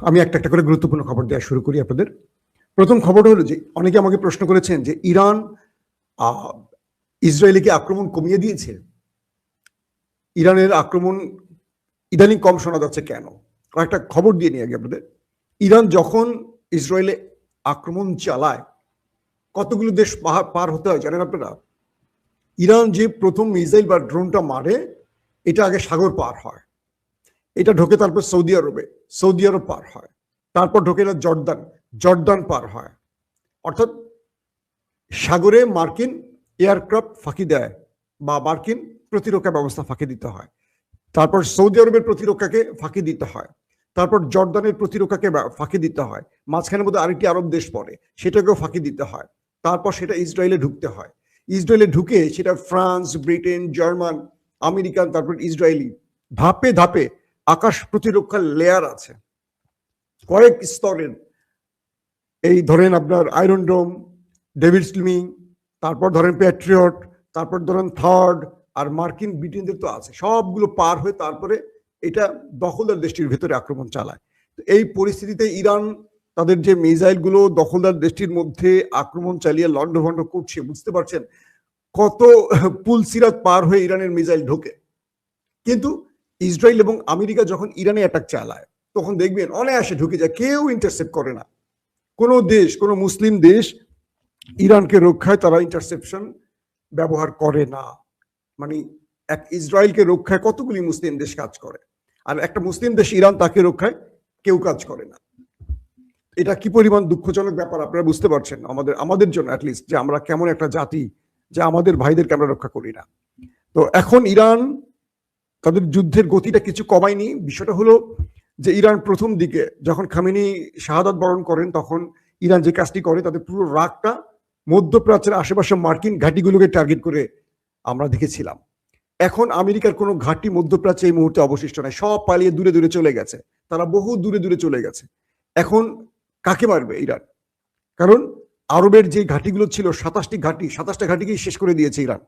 আমি একটা একটা করে গুরুত্বপূর্ণ খবর দেওয়া শুরু করি আপনাদের। প্রথম খবরটা হলো যে অনেকে আমাকে প্রশ্ন করেছেন যে ইরান ইসরায়েলকে আক্রমণ কমিয়ে দিয়েছে। ইরানের আক্রমণ ইদানিং কম শোনা যাচ্ছে কেন? কয়েকটা খবর দিয়ে নিয়ে আগে আপনাদের। ইরান যখন ইসরায়েলে আক্রমণ চালায় কতগুলো দেশ পার হতে হয় জানেন আপনারা? ইরান যে প্রথম মিসাইল বা ড্রোনটা মারে এটা আগে সাগর পার হয়, এটা ঢোকে তারপর সৌদি আরবে, সৌদি আরব পার হয়, তারপর ঢোকে না জর্দান, জর্দান পার হয়। অর্থাৎ সাগরে মার্কিন এয়ারক্রাফট ফাঁকি দেয় বা মার্কিন প্রতিরক্ষা ব্যবস্থা ফাঁকি দিতে হয়, তারপর সৌদি আরবের প্রতিরক্ষাকে ফাঁকি দিতে হয়, তারপর জর্দানের প্রতিরক্ষাকে ফাঁকি দিতে হয়, মাঝখানের মধ্যে আরেকটি আরব দেশ পড়ে সেটাকেও ফাঁকি দিতে হয়, তারপর সেটা ইসরায়েলে ঢুকতে হয়, ইসরায়েলে ঢুকে সেটা ফ্রান্স, ব্রিটেন, জার্মান, আমেরিকান, তারপর ইসরায়েলি, ধাপে ধাপে আকাশ প্রতিরক্ষার লেয়ার আছে কয়েক স্তরের। এই ধরেন আপনার আয়রন ডোম, ডেভিড স্লিমিং, তারপর ধরেন প্যাট্রিয়ট, তারপর ধরেন থার্ড, আর মার্কিন ব্রিটেনদের তো আছে, সবগুলো পার হয়ে তারপরে এটা দখলদার দেশটির ভেতরে আক্রমণ চালায়। তো এই পরিস্থিতিতে ইরান তাদের যে মিসাইলগুলো দখলদার দেশটির মধ্যে আক্রমণ চালিয়ে লন্ডভন্ড করছে, বুঝতে পারছেন কত পুলসিরাত পার হয়ে ইরানের মিসাইল ঢোকে। কিন্তু ইসরায়েল এবং আমেরিকা যখন ইরানে অ্যাটাক চালায় তখন দেখবেন অনায়াসে ঢুকে যায়, কেউ ইন্টারসেপ্ট করে না। কোনো দেশ, কোনো মুসলিম দেশ ইরানকে রক্ষায় তারা ইন্টারসেপশন ব্যবহার করে না। মানে এক ইসরায়েলকে রক্ষায় কতগুলি মুসলিম দেশ কাজ করে, আর একটা মুসলিম দেশ ইরান তাকে রক্ষায় কেউ কাজ করে না। এটা কি পরিমাণ দুঃখজনক ব্যাপার আপনারা বুঝতে পারছেন আমাদের জন্য অ্যাটলিস্ট, যে আমরা কেমন একটা জাতি যে আমাদের ভাইদেরকে আমরা রক্ষা করি না। তো এখন ইরান তাদের যুদ্ধের গতিটা কিছু কমায়নি। বিষয়টা হলো যে ইরান প্রথম দিকে যখন খামেনি শাহাদাত বরণ করেন তখন ইরান যে কাজটি করে তাদের পুরো রাগটা মধ্যপ্রাচ্যের আশেপাশে মার্কিন ঘাঁটিগুলোকে টার্গেট করে আমরা দেখেছিলাম। এখন আমেরিকার কোনো ঘাঁটি মধ্যপ্রাচ্যে এই মুহূর্তে অবশিষ্ট নাই, সব পালিয়ে দূরে দূরে চলে গেছে, তারা বহু দূরে দূরে চলে গেছে। এখন কাকে মারবে ইরান? কারণ আরবের যে ঘাঁটিগুলো ছিল 27টা ঘাঁটিকেই শেষ করে দিয়েছে ইরান।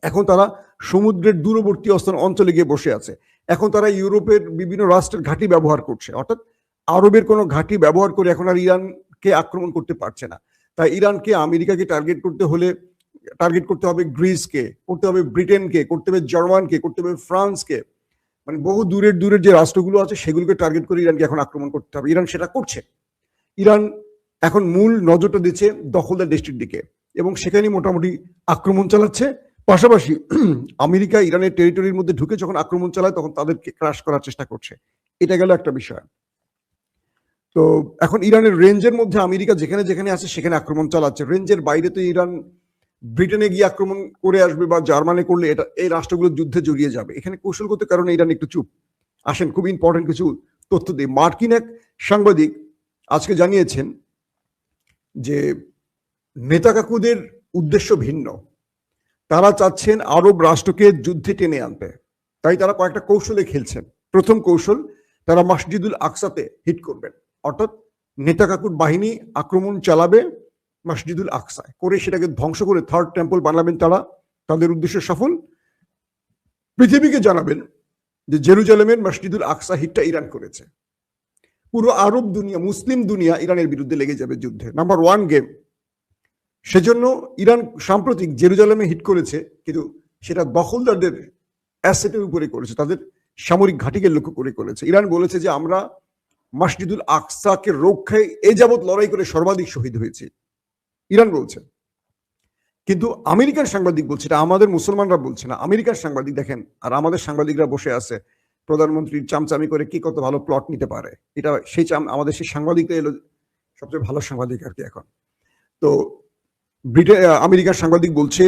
এখন তারা সমুদ্রের দূরবর্তী অঞ্চলে গিয়ে বসে আছে। এখন তারা ইউরোপের বিভিন্ন রাষ্ট্রের ঘাঁটি ব্যবহার করছে, অর্থাৎ আরবের কোনো ঘাঁটি ব্যবহার করে এখন আর ইরানকে আক্রমণ করতে পারছে না। তাই ইরানকে আমেরিকাকে টার্গেট করতে হলে টার্গেট করতে হবে গ্রিসকে, করতে হবে ব্রিটেনকে, করতে হবে জার্মানকে, করতে হবে ফ্রান্সকে, মানে বহু দূরের দূরের যে রাষ্ট্রগুলো আছে সেগুলোকে টার্গেট করে ইরানকে এখন আক্রমণ করতে হবে। ইরান সেটা করছে। ইরান এখন মূল নজরটা দিচ্ছে দখলদার দেশটির দিকে এবং সেখানেই মোটামুটি আক্রমণ চালাচ্ছে। পাশাপাশি আমেরিকা ইরানের টেরিটরির মধ্যে ঢুকে যখন আক্রমণ চালায় তখন তাদেরকে ক্রাশ করার চেষ্টা করছে। এটা গেল একটা বিষয়। তো এখন ইরানের রেঞ্জের মধ্যে আমেরিকা যেখানে যেখানে আছে সেখানে আক্রমণ চালাচ্ছে। রেঞ্জের বাইরে তো ইরান ব্রিটেনে গিয়ে আক্রমণ করে আসবে বা জার্মানি করলে এটা এই রাষ্ট্রগুলো যুদ্ধে জড়িয়ে যাবে। এখানে কৌশলগত কারণে ইরান একটু চুপ। আসেন খুব ইম্পর্টেন্ট কিছু তথ্য দিই। মার্কিন এক সাংবাদিক আজকে জানিয়েছেন যে নেতা কাকুদের উদ্দেশ্য ভিন্ন, তারা চাচ্ছেন আরব রাষ্ট্রকে যুদ্ধে টেনে আনতে, তাই তারা কয়েকটা কৌশলে খেলছেন। প্রথম কৌশল, তারা মসজিদুল আকসাতে হিট করবেন, অর্থাৎ নেতা কাকুর বাহিনী আক্রমণ চালাবে মসজিদুল আকসায়, করে সেটাকে ধ্বংস করে থার্ড টেম্পল বানাবেন তারা। তাদের উদ্দেশ্য সফল। পৃথিবীকে জানাবেন যে জেরুজালেমের মসজিদুল আকসা হিটটা ইরান করেছে। পুরো আরব দুনিয়া, মুসলিম দুনিয়া ইরানের বিরুদ্ধে লেগে যাবে যুদ্ধে। Number one game. সেজন্য ইরান সাম্প্রতিক জেরুজালেমে হিট করেছে, কিন্তু সেটা দখলদারদের অ্যাসেটের উপরে করেছে, তাদের সামরিক ঘাঁটিকে লক্ষ্য করে করেছে। ইরান বলেছে যে আমরা মসজিদুল আকসাকে রক্ষায় এ যাবৎ লড়াই করে সর্বাধিক শহীদ হয়েছে, ইরান বলছে। কিন্তু আমেরিকান সাংবাদিক বলছে, এটা আমাদের মুসলমানরা বলছে না, আমেরিকান সাংবাদিক দেখেন। আর আমাদের সাংবাদিকরা বসে আছে প্রধানমন্ত্রীর চামচামি করে কি কত ভালো প্লট নিতে পারে, এটা সেই আমাদের সেই সাংবাদিকরা এলো সবচেয়ে ভালো সাংবাদিক আর কি এখন। তো আমেরিকার সাংবাদিক বলছে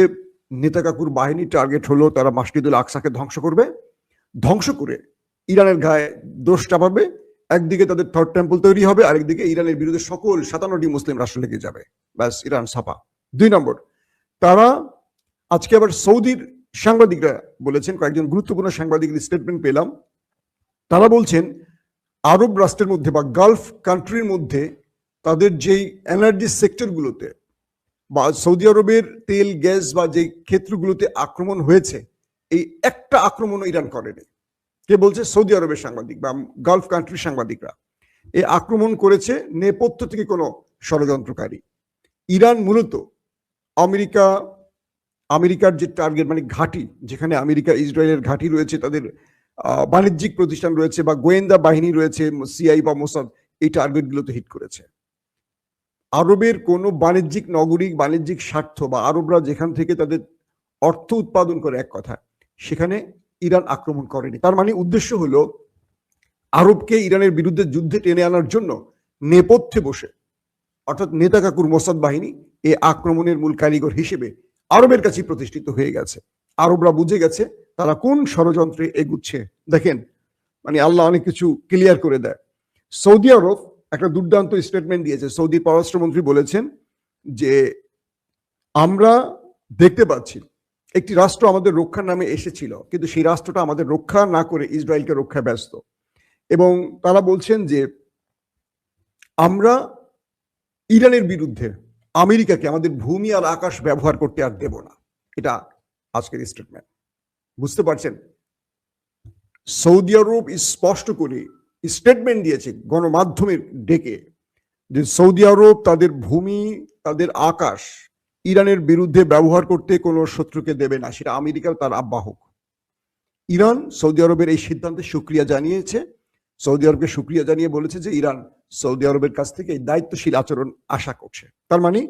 নেতা কাকুর বাহিনীর টার্গেট হলো তারা মসজিদুল আকসাকে ধ্বংস করবে, ধ্বংস করে ইরানের গায়ে দোষ চাপাবে। একদিকে তাদের থার্ড টেম্পল তৈরি হবে, আরেকদিকে ইরানের বিরুদ্ধে সকল 57টি মুসলিম রাষ্ট্র লেগে যাবে, ব্যাস ইরান ছাপা। 2 নম্বর, তারা আজকে আবার সৌদির সাংবাদিকরা বলেছেন, কয়েকজন গুরুত্বপূর্ণ সাংবাদিকের স্টেটমেন্ট পেলাম, তারা বলছেন আরব রাষ্ট্রের মধ্যে বা গালফ কান্ট্রির মধ্যে তাদের যেই এনার্জি সেক্টরগুলোতে বা সৌদি আরবের তেল গ্যাস বা যে ক্ষেত্রগুলোতে আক্রমণ হয়েছে, এই একটা আক্রমণও ইরান করেনি। কে বলছে? সৌদি আরবের সাংবাদিক বা গালফ কান্ট্রির সাংবাদিকরা। এই আক্রমণ করেছে নেপথ্য থেকে কোনো ষড়যন্ত্রকারী। ইরান মূলত আমেরিকার যে টার্গেট, মানে ঘাঁটি, যেখানে আমেরিকা ইসরায়েলের ঘাঁটি রয়েছে, তাদের বাণিজ্যিক প্রতিষ্ঠান রয়েছে বা গোয়েন্দা বাহিনী রয়েছে, সিআই বা মোসাদ, এই টার্গেটগুলোতে হিট করেছে। আরবের কোনো বাণিজ্যিক নগরিক বাণিজ্যিক স্বার্থ বা আরবরা যেখান থেকে তাদের অর্থ উৎপাদন করে, এক কথা, সেখানে ইরান আক্রমণ করেনি। তার মানে উদ্দেশ্য হলো আরবকে ইরানের বিরুদ্ধে যুদ্ধে টেনে আনার জন্য নেপথ্যে বসে, অর্থাৎ নেতা কাকুর মোসাদ বাহিনী এই আক্রমণের মূল কারিগর হিসেবে আরবের কাছে প্রতিষ্ঠিত হয়ে গেছে। আরবরা বুঝে গেছে তারা কোন ষড়যন্ত্রে এগুচ্ছে। দেখেন, মানে আল্লাহ অনেক কিছু ক্লিয়ার করে দেয়। সৌদি আরব একটা দুর্দান্ত স্টেটমেন্ট দিয়েছে। সৌদি পররাষ্ট্রমন্ত্রী বলেছেন যে আমরা দেখতে পাচ্ছি একটি রাষ্ট্র আমাদের রক্ষার নামে এসেছিল, কিন্তু সেই রাষ্ট্রটা আমাদের রক্ষা না করে ইসরায়েলকে রক্ষায় ব্যস্ত। এবং তারা বলছেন যে আমরা ইরানের বিরুদ্ধে আমেরিকাকে আমাদের ভূমি আর আকাশ ব্যবহার করতে আর দেব না। এটা আজকের স্টেটমেন্ট। বুঝতে পারছেন, সৌদি আরব স্পষ্ট করে স্টেটমেন্ট দিয়েছে গণমাধ্যমের ডেকে যে সৌদি আরব তাদের ভূমি, তাদের আকাশ ইরানের বিরুদ্ধে ব্যবহার করতে কোনো শত্রুকে দেবে না, সেটা আমেরিকা তার আহ্বায়ক। ইরান সৌদি আরবের এই সিদ্ধান্তে সুক্রিয়া জানিয়েছে। সৌদি আরবকে সুক্রিয়া জানিয়ে বলেছে যে ইরান সৌদি আরবের কাছ থেকে এই দায়িত্বশীল আচরণ আশা করছে। তার মানে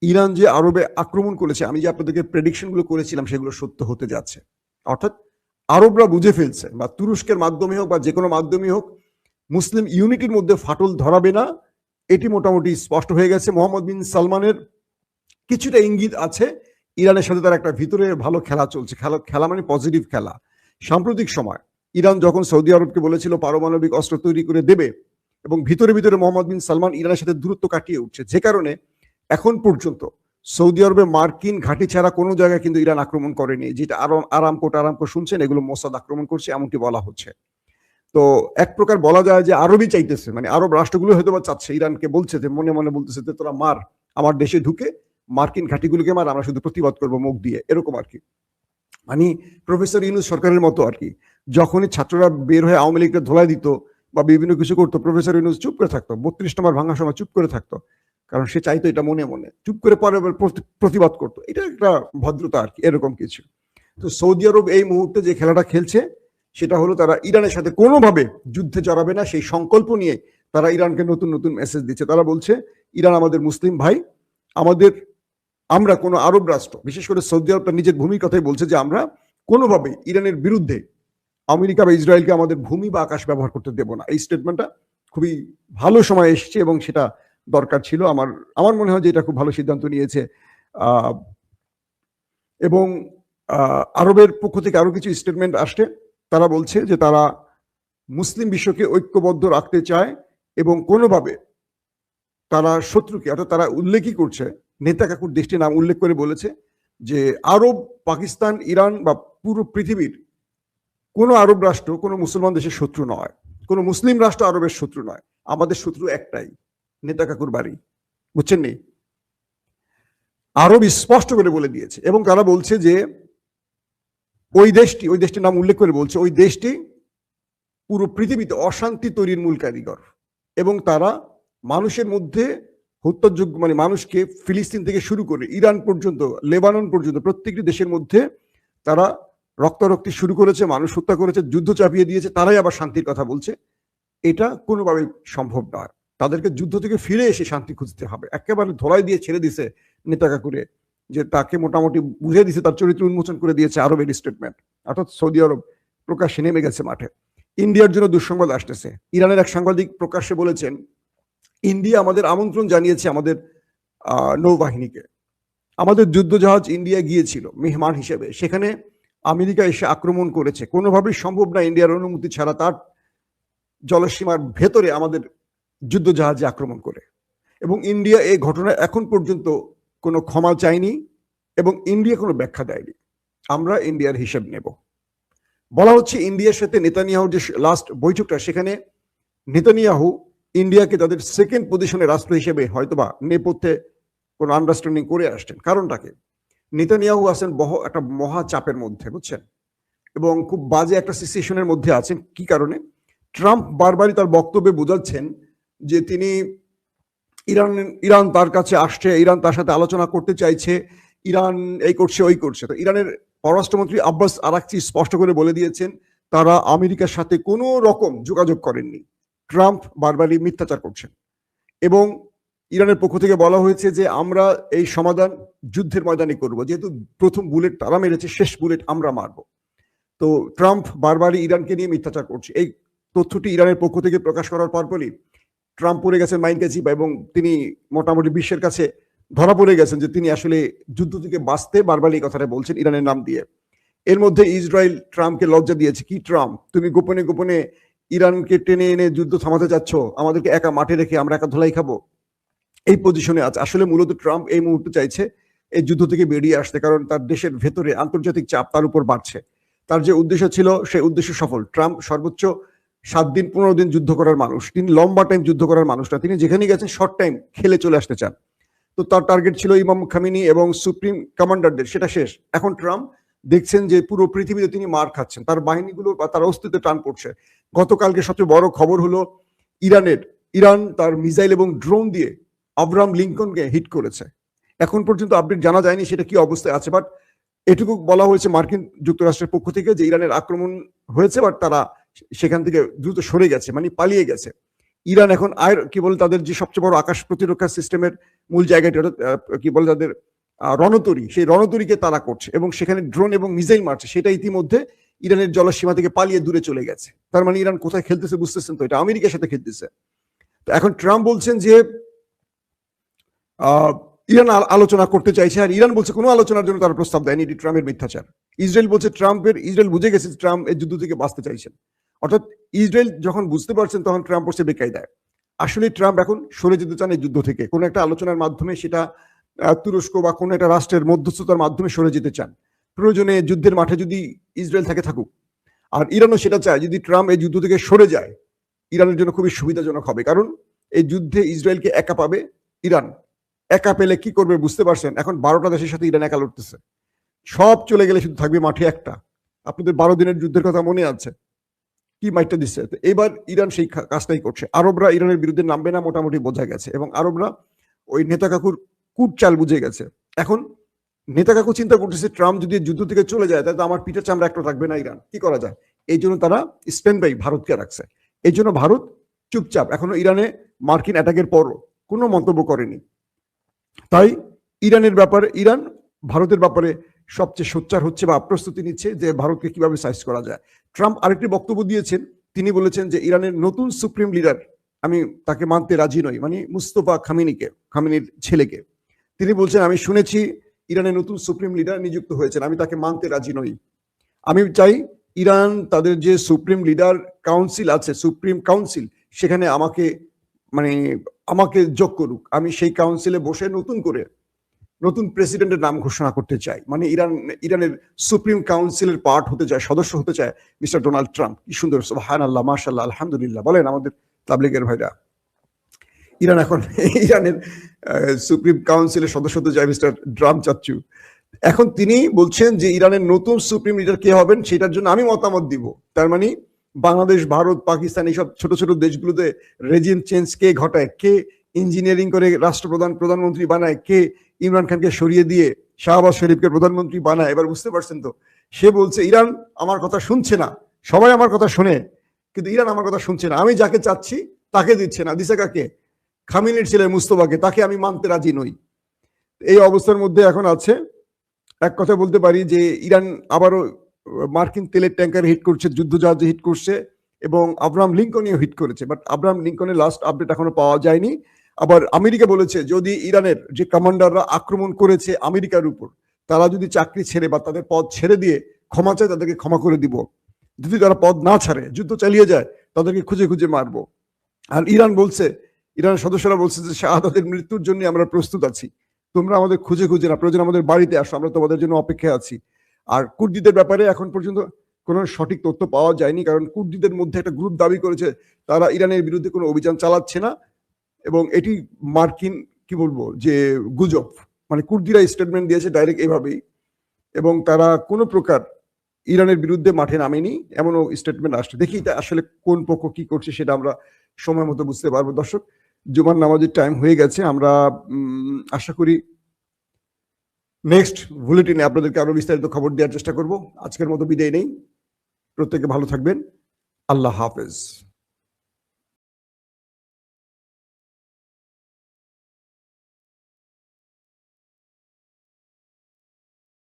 ইরান যে আরবে আক্রমণ করেছে, আমি যে আপনাদেরকে প্রেডিকশনগুলো করেছিলাম সেগুলো সত্য হতে যাচ্ছে। অর্থাৎ আরবরা বুঝে ফেলছে, বা তুরস্কের মাধ্যমে হোক বা যে কোনো মাধ্যমে হোক, মুসলিম ইউনিটির মধ্যে ফাটল ধরাবে না, এটি মোটামুটি স্পষ্ট হয়ে গেছে। মোহাম্মদ বিন সালমানের কিছুটা ইঙ্গিত আছে ইরানের সাথে তার একটা ভিতরে ভালো খেলা চলছে। খেলা মানে পজিটিভ খেলা। সাম্প্রতিক সময় ইরান যখন সৌদি আরবকে বলেছিল পারমাণবিক অস্ত্র তৈরি করে দেবে, এবং ভিতরে ভিতরে মোহাম্মদ বিন সালমান ইরানের সাথে দূরত্ব কাটিয়ে উঠছে, যে কারণে এখন পর্যন্ত সৌদি আরবে মার্কিন ঘাঁটি ছাড়া কোনো জায়গায় কিন্তু ইরান আক্রমণ করেনি। যেটা আরামকো শুনছেন, এগুলো মোসাদ আক্রমণ করছে এমনটি বলা হচ্ছে। তো এক প্রকার বলা যায় যে আরবই চাইতেছে, মানে আরব রাষ্ট্রগুলো হয়তো বা চাচ্ছে, ইরানকে বলছে যে মনে মনে বলতেছে যে তোরা মার, আমার দেশে ঢুকে মার্কিন ঘাঁটিগুলোকে মার, আমরা শুধু প্রতিবাদ করবো মুখ দিয়ে, এরকম আর কি। মানে প্রফেসর ইউনূস সরকারের মতো আর কি। যখনই ছাত্ররা বের হয়ে আওয়ামী লীগকে ধোলাই দিত বা বিভিন্ন কিছু করতো, প্রফেসর ইউনূস চুপ করে থাকতো, 32 নম্বর ভাঙার সময় চুপ করে থাকতো, কারণ সে চাইতো এটা মনে মনে, চুপ করে পরে প্রতিবাদ করতো। এটা একটা ভদ্রতা আর কি, এরকম কিছু। তো সৌদি আরব এই মুহূর্তে যে খেলাটা খেলছে সেটা হলো তারা ইরানের সাথে কোনোভাবে যুদ্ধে জড়াবে না, সেই সংকল্প নিয়ে তারা ইরানকে নতুন নতুন মেসেজ দিচ্ছে। তারা বলছে ইরান আমাদের মুসলিম ভাই, আমরা কোনো আরব রাষ্ট্র, বিশেষ করে সৌদি আরব তার নিজের ভূমির কথাই বলছে যে আমরা কোনোভাবে ইরানের বিরুদ্ধে আমেরিকা বা ইসরায়েলকে আমাদের ভূমি বা আকাশ ব্যবহার করতে দেব না। এই স্টেটমেন্টটা খুবই ভালো সময় এসেছে এবং সেটা দরকার ছিল। আমার মনে হয় যে এটা খুব ভালো সিদ্ধান্ত নিয়েছে। এবং আরবের পক্ষ থেকে আরো কিছু স্টেটমেন্ট আসছে। তারা বলছে যে তারা মুসলিম বিশ্বকে ঐক্যবদ্ধ রাখতে চায় এবং কোনোভাবে তারা শত্রুকে, অর্থাৎ তারা উল্লেখই করছে, নেতা কাকুর দেশটির নাম উল্লেখ করে বলেছে যে আরব, পাকিস্তান, ইরান বা পুরো পৃথিবীর কোনো আরব রাষ্ট্র কোনো মুসলমান দেশের শত্রু নয়, কোনো মুসলিম রাষ্ট্র আরবের শত্রু নয়, আমাদের শত্রু একটাই, নেতা কাকুর বাড়ি। বুঝছেন নি? আরব স্পষ্ট করে বলে দিয়েছে। এবং তারা বলছে যে ওই দেশটির নাম উল্লেখ করে বলছে ওই দেশটি পুরো পৃথিবীতে অশান্তি তৈরির মূল কারিগর, এবং তারা মানুষের মধ্যে হত্যাযোগ্য, মানে মানুষকে ফিলিস্তিন থেকে শুরু করে ইরান পর্যন্ত, লেবানন পর্যন্ত প্রত্যেকটি দেশের মধ্যে তারা রক্তারক্তি শুরু করেছে, মানুষ হত্যা করেছে, যুদ্ধ চাপিয়ে দিয়েছে, তারাই আবার শান্তির কথা বলছে। এটা কোনোভাবেই সম্ভব নয়। তাদেরকে যুদ্ধ থেকে ফিরে এসে শান্তি খুঁজতে হবে। একেবারে ধরাই দিয়ে ছেড়ে দিছে নেতা কাকুরে, যে তাকে মোটামুটি বুঝিয়ে দিছে, তার চরিত্র উন্মোচন করে দিয়েছে আরবের স্টেটমেন্ট। অর্থাৎ সৌদি আরব প্রকাশ্যে নেমে গেছে মাঠে। ইন্ডিয়ার জন্য দুঃসংবাদ আসতেছে। ইরানের এক সাংবাদিক প্রকাশ্যে বলেছেন ইন্ডিয়া আমাদের আমন্ত্রণ জানিয়েছে আমাদের নৌবাহিনীকে। আমাদের যুদ্ধজাহাজ ইন্ডিয়া গিয়েছিল মেহমান হিসেবে, সেখানে আমেরিকা এসে আক্রমণ করেছে। কোনোভাবেই সম্ভব না ইন্ডিয়ার অনুমতি ছাড়া তার জলসীমার ভেতরে আমাদের যুদ্ধজাহাজে আক্রমণ করে। এবং ইন্ডিয়া এই ঘটনায় এখন পর্যন্ত কোনো ক্ষমা চায়নি এবং ইন্ডিয়া কোনো ব্যাখ্যা দেয়নি। আমরা ইন্ডিয়ার হিসেব নেব। বলা হচ্ছে ইন্ডিয়ার সাথে নেতানিয়াহুর যে লাস্ট বৈঠকটা, সেখানে নেতানিয়াহু ইন্ডিয়াকে তাদের সেকেন্ড পজিশনে রাষ্ট্র হিসেবে হয়তোবা নেপথ্যে কোনো আন্ডারস্ট্যান্ডিং করে আসছেন। কারণটাকে, নেতানিয়াহু আছেন একটা মহা চাপের মধ্যে, বুঝছেন, এবং খুব বাজে একটা সিচুয়েশনের মধ্যে আছেন। কি কারণে? ট্রাম্প বারবারই তার বক্তব্যে বোঝাচ্ছেন যে তিনি ইরান তার কাছে আসছে, ইরান তার সাথে আলোচনা করতে চাইছে, ইরান এই করছে ওই করছে। তো ইরানের পররাষ্ট্রমন্ত্রী আব্বাস আরাকচি স্পষ্ট করে বলে দিয়েছেন তারা আমেরিকার সাথে কোনো রকম যোগাযোগ করেননি। ট্রাম্প বারবারই মিথ্যাচার করছেন এবং ইরানের পক্ষ থেকে বলা হয়েছে যে আমরা এই সমাধান যুদ্ধের ময়দানে করব, যেহেতু প্রথম বুলেট তারা মেরেছে, শেষ বুলেট আমরা মারব। তো ট্রাম্প বারবারই ইরানকে নিয়ে মিথ্যাচার করছে। এই তথ্যটি ইরানের পক্ষ থেকে প্রকাশ করার পরপরই ট্রাম্প পড়ে গেছেন মাইন্ড চিপা এবং তিনি মোটামুটি বিশ্বের কাছে ধরা পড়ে গেছেন যে তিনি আসলে যুদ্ধ থেকে বাঁচতে বারবার এই কথাটা বলছেন ইরানের নাম দিয়ে। এর মধ্যে ইসরায়েল ট্রাম্পকে লজ্জা দিয়েছে। কি ট্রাম্প, তুমি গোপনে গোপনে ইরানকে টেনে এনে যুদ্ধ থামাতে যাচ্ছ, আমাদেরকে একা মাঠে রেখে আমরা একা ধোলাই খাবো, এই পজিশনে আছে। আসলে মূলত ট্রাম্প এই মুহূর্তে চাইছে এই যুদ্ধ থেকে বেরিয়ে আসতে, কারণ তার দেশের ভেতরে আন্তর্জাতিক চাপ তার উপর বাড়ছে। তার যে উদ্দেশ্য ছিল সেই উদ্দেশ্য সফল। ট্রাম্প সর্বোচ্চ 7 দিন 15 দিন যুদ্ধ করার মানুষ, তিনি লম্বা টাইম যুদ্ধ করার মানুষ না, তিনি যেখানে গেছেন শর্ট টাইম খেলে চলে আসতে চান। তো তার টার্গেট ছিল ইমাম খামেনি এবং সুপ্রিম কমান্ডারদের, সেটা শেষ। এখন ট্রাম্প দেখছেন যে পুরো পৃথিবীতে তিনি মার খাচ্ছেন, তার বাহিনীগুলো বা তার অস্তিত্বে টান পড়ছে। গতকালকে সবচেয়ে বড় খবর হলো ইরান তার মিসাইল এবং ড্রোন দিয়ে আব্রাহাম লিঙ্কনকে হিট করেছে। এখন পর্যন্ত আপডেট জানা যায়নি সেটা কি অবস্থায় আছে, বাট এটুকু বলা হয়েছে মার্কিন যুক্তরাষ্ট্রের পক্ষ থেকে যে ইরানের আক্রমণ হয়েছে, বাট তারা সেখান থেকে দ্রুত সরে গেছে, মানে পালিয়ে গেছে। ইরান এখন কি বলে তাদের যে সবচেয়ে বড় আকাশ প্রতিরক্ষা সিস্টেমের মূল জায়গাটি, কি বলে তাদের রণতরী, সেই রণতরীকে তারা করছে এবং সেখানে ড্রোন এবং মিসাইল মারছে। সেটা ইতিমধ্যে ইরানের জলসীমা থেকে পালিয়ে দূরে চলে গেছে। তার মানে ইরান কোথায় খেলতেছে বুঝতেছেন তো, এটা আমেরিকার সাথে খেলতেছে। তো এখন ট্রাম্প বলছেন যে ইরান আলোচনা করতে চাইছে, আর ইরান বলছে কোনো আলোচনার জন্য তারা প্রস্তাব দেয়নি, এটি ট্রাম্পের মিথ্যাচার। ইসরায়েল বলছে ইসরায়েল বুঝে গেছে ট্রাম্প এই যুদ্ধ থেকে বাঁচতে চাইছেন। অর্থাৎ ইসরায়েল যখন বুঝতে পারছেন তখন ট্রাম্প হচ্ছে বেকায়দায়। আসলে ট্রাম্প এখন সরে যেতে চান এই যুদ্ধ থেকে, কোনো একটা আলোচনার মাধ্যমে, সেটা তুরস্ক বা কোনো একটা রাষ্ট্রের মধ্যস্থতার মাধ্যমে সরে যেতে চান। প্রয়োজনে যুদ্ধের মাঠে যদি ইসরায়েল থাকে থাকুক। আর ইরানও সেটা চায়, যদি ট্রাম্প এই যুদ্ধ থেকে সরে যায় ইরানের জন্য খুবই সুবিধাজনক হবে, কারণ এই যুদ্ধে ইসরায়েলকে একা পাবে ইরান। একা পেলে কি করবে বুঝতে পারছেন। এখন 12টা দেশের সাথে ইরান একা লড়তেছে, সব চলে গেলে শুধু থাকবে মাঠে একটা। আপনাদের 12 দিনের যুদ্ধের কথা মনে আছে, কি মাইটটা দিচ্ছে। তো এবার ইরান সেই কাজটাই করছে। আরবরা ইরানের বিরুদ্ধে নামবে না মোটামুটি বোঝা গেছে, এবং আরবরা ওই নেতা কাকুর কূট চাল বুঝে গেছে। এখন নেতা কাকু চিন্তা করতেছে ট্রাম্প যদি যুদ্ধ থেকে চলে যায় তাহলে আমার পিঠের চামড়া একটা থাকবে না ইরান, কি করা যায়। এই জন্য তারা স্ট্যান্ড বাই ভারতকে রাখছে। এই জন্য ভারত চুপচাপ এখনো ইরানে মার্কিন অ্যাটাকের পর কোনো মন্তব্য করেনি। তাই ইরানের ব্যাপারে, ইরান ভারতের ব্যাপারে সবচেয়ে সোচ্চার হচ্ছে বা প্রস্তুতি নিচ্ছে যে ভারতকে কিভাবে সাইজ করা যায়। ট্রাম্প আরেকটি বক্তব্য দিয়েছেন, তিনি বলেছেন যে ইরানের নতুন সুপ্রিম লিডার আমি তাকে মানতে রাজি নই, মানে মুস্তফা খামেনির ছেলেকে। তিনি বলছেন আমি শুনেছি ইরানের নতুন সুপ্রিম লিডার নিযুক্ত হয়েছেন, আমি তাকে মানতে রাজি নই। আমি চাই ইরান তাদের যে সুপ্রিম লিডার কাউন্সিল আছে, সুপ্রিম কাউন্সিল, সেখানে আমাকে যোগ করুক। আমি সেই কাউন্সিলে বসে নতুন প্রেসিডেন্টের নাম ঘোষণা করতে চাই। মানে ইরানের সুপ্রিম কাউন্সিলের পার্ট হতে চায়, সদস্য হতে চায় মিস্টার ডোনাল্ড ট্রাম্প। কি সুন্দর, সুবহানাল্লাহ, মাশাআল্লাহ, আলহামদুলিল্লাহ বলেন আমাদের তাবলীগের ভাইরা। ইরান এখন ইরানের সুপ্রিম কাউন্সিলের সদস্য হতে চায় মিস্টার ট্রাম্প চাচ্চু। এখন তিনি বলছেন যে ইরানের নতুন সুপ্রিম লিডার কে হবেন সেটার জন্য আমি মতামত দিব। তার মানে বাংলাদেশ, ভারত, পাকিস্তান এইসব ছোট ছোট দেশগুলোতে রেজিম চেঞ্জ কে ঘটায়, কে ইঞ্জিনিয়ারিং করে প্রধানমন্ত্রী বানায়, কে ইমরান খানকে সরিয়ে দিয়ে শাহবাজ শরীফকে প্রধানমন্ত্রী বানায়। এবার বুঝতে পারছেন তো, সে বলছে ইরান আমার কথা শুনছে না, সবাই আমার কথা শোনে কিন্তু ইরান আমার কথা শুনছে না। আমি যাকে চাচ্ছি তাকে দিচ্ছে না, দিছে কাকে? খামেনির ছেলে মুস্তফাকে, তাকে আমি মানতে রাজি নই। এই অবস্থার মধ্যে এখন আছে। এক কথা বলতে পারি যে ইরান আবারও মার্কিন তেলের ট্যাঙ্কার হিট করছে, যুদ্ধজাহাজে হিট করছে, এবং আব্রাহাম লিঙ্কনও হিট করেছে। বাট আব্রাহাম লিঙ্কনের লাস্ট আপডেট এখনো পাওয়া যায়নি। আবার আমেরিকা বলেছে যদি ইরানের যে কমান্ডাররা আক্রমণ করেছে আমেরিকার উপর, তারা যদি চাকরি ছেড়ে বা তাদের পদ ছেড়ে দিয়ে ক্ষমা চায়, তাদেরকে ক্ষমা করে দিব। যদি তারা পদ না ছাড়ে, যুদ্ধ চালিয়ে যায়, তাদেরকে খুঁজে খুঁজে মারবো। আর ইরানের সদস্যরা বলছে যে শাহাদাতের মৃত্যুর জন্য আমরা প্রস্তুত আছি, তোমরা আমাদের খুঁজে খুঁজে না, প্রয়োজন আমাদের বাড়িতে আসো, আমরা তোমাদের জন্য অপেক্ষায় আছি। আর কুর্দিদের ব্যাপারে এখন পর্যন্ত কোনো সঠিক তথ্য পাওয়া যায়নি, কারণ কুর্দিদের মধ্যে একটা গ্রুপ দাবি করেছে তারা ইরানের বিরুদ্ধে কোনো অভিযান চালাচ্ছে না, এবং এটি মার্কিন কি বলবো যে গুজব। মানে কুর্দিরা স্টেটমেন্ট দিয়েছে ডাইরেক্ট এভাবেই, এবং তারা কোনো প্রকার ইরানের বিরুদ্ধে মাঠে নামেনি, এমনও স্টেটমেন্ট আসছে। দেখি এটা আসলে কোন পক্ষ কি করছে সেটা আমরা সময় মতো বুঝতে পারবো। দর্শক, জুমার নামাজের টাইম হয়ে গেছে। আমরা আশা করি নেক্সট বুলেটিনে আপনাদেরকে আরো বিস্তারিত খবর দেওয়ার চেষ্টা করব। আজকের মতো বিদায় নেই। প্রত্যেকে ভালো থাকবেন। আল্লাহ হাফেজ।